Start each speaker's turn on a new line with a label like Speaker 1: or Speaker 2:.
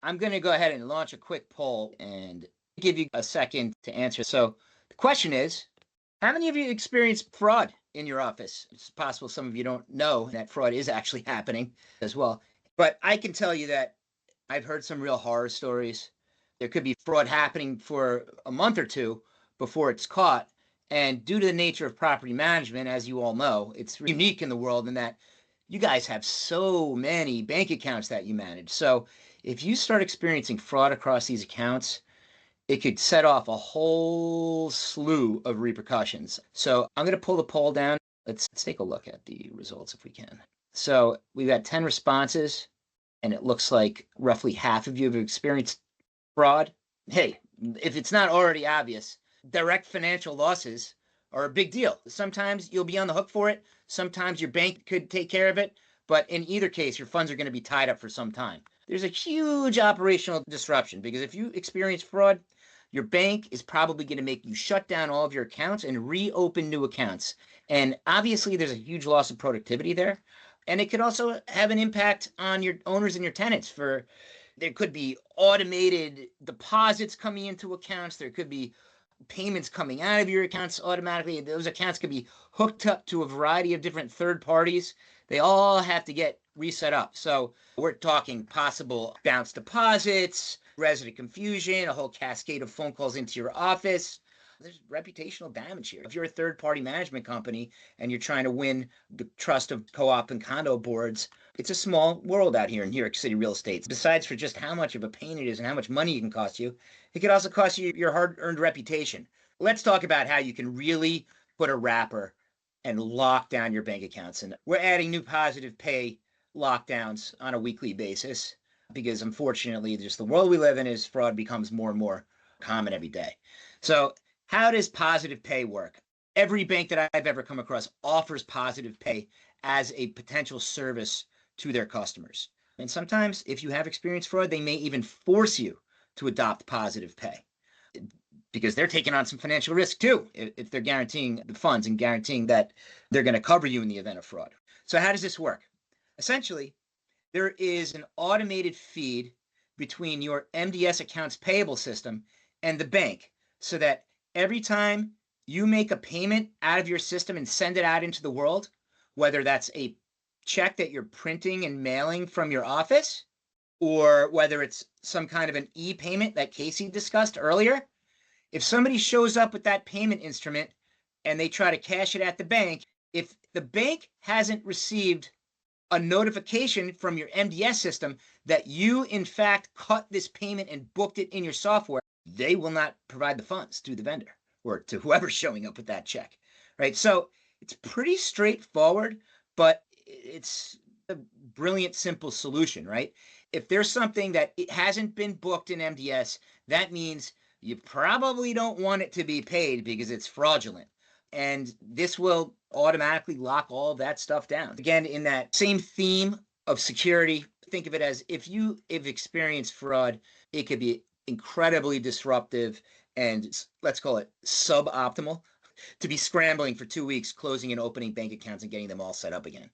Speaker 1: I'm going to go ahead and launch a quick poll and give you a second to answer. So the question is, how many of you experienced fraud in your office? It's possible some of you don't know that fraud is actually happening as well. But I can tell you that I've heard some real horror stories. There could be fraud happening for a month or two before it's caught. And due to the nature of property management, as you all know, it's unique in the world in that you guys have so many bank accounts that you manage. So if you start experiencing fraud across these accounts, it could set off a whole slew of repercussions. So I'm going to pull the poll down. Let's take a look at the results if we can. So we've got 10 responses, and it looks like roughly half of you have experienced fraud. Hey, if it's not already obvious, direct financial losses are a big deal. Sometimes you'll be on the hook for it. Sometimes your bank could take care of it. But in either case, your funds are going to be tied up for some time. There's a huge operational disruption because if you experience fraud, your bank is probably going to make you shut down all of your accounts and reopen new accounts. And obviously, there's a huge loss of productivity there. And it could also have an impact on your owners and your tenants. There could be automated deposits coming into accounts. There could be payments coming out of your accounts automatically. Those accounts could be hooked up to a variety of different third parties. They all have to get reset up. So we're talking possible bounce deposits, resident confusion, a whole cascade of phone calls into your office. There's reputational damage here. If you're a third-party management company and you're trying to win the trust of co-op and condo boards, it's a small world out here in New York City real estate. Besides for just how much of a pain it is and how much money it can cost you, it could also cost you your hard-earned reputation. Let's talk about how you can really put a wrapper and lock down your bank accounts. And we're adding new positive pay lockdowns on a weekly basis because unfortunately, just the world we live in is fraud becomes more and more common every day. So how does positive pay work? Every bank that I've ever come across offers positive pay as a potential service to their customers. And sometimes, if you have experienced fraud, they may even force you to adopt positive pay because they're taking on some financial risk too if they're guaranteeing the funds and guaranteeing that they're going to cover you in the event of fraud. So how does this work? Essentially, there is an automated feed between your MDS accounts payable system and the bank so that every time you make a payment out of your system and send it out into the world, whether that's a check that you're printing and mailing from your office, or whether it's some kind of an e-payment that Casey discussed earlier, if somebody shows up with that payment instrument and they try to cash it at the bank, if the bank hasn't received a notification from your MDS system that you, in fact, cut this payment and booked it in your software, they will not provide the funds to the vendor or to whoever's showing up with that check, right? So it's pretty straightforward, but it's a brilliant, simple solution, right? If there's something that it hasn't been booked in MDS, that means you probably don't want it to be paid because it's fraudulent. And this will automatically lock all of that stuff down. Again, in that same theme of security, think of it as if you have experienced fraud, it could be incredibly disruptive and let's call it suboptimal to be scrambling for 2 weeks, closing and opening bank accounts and getting them all set up again.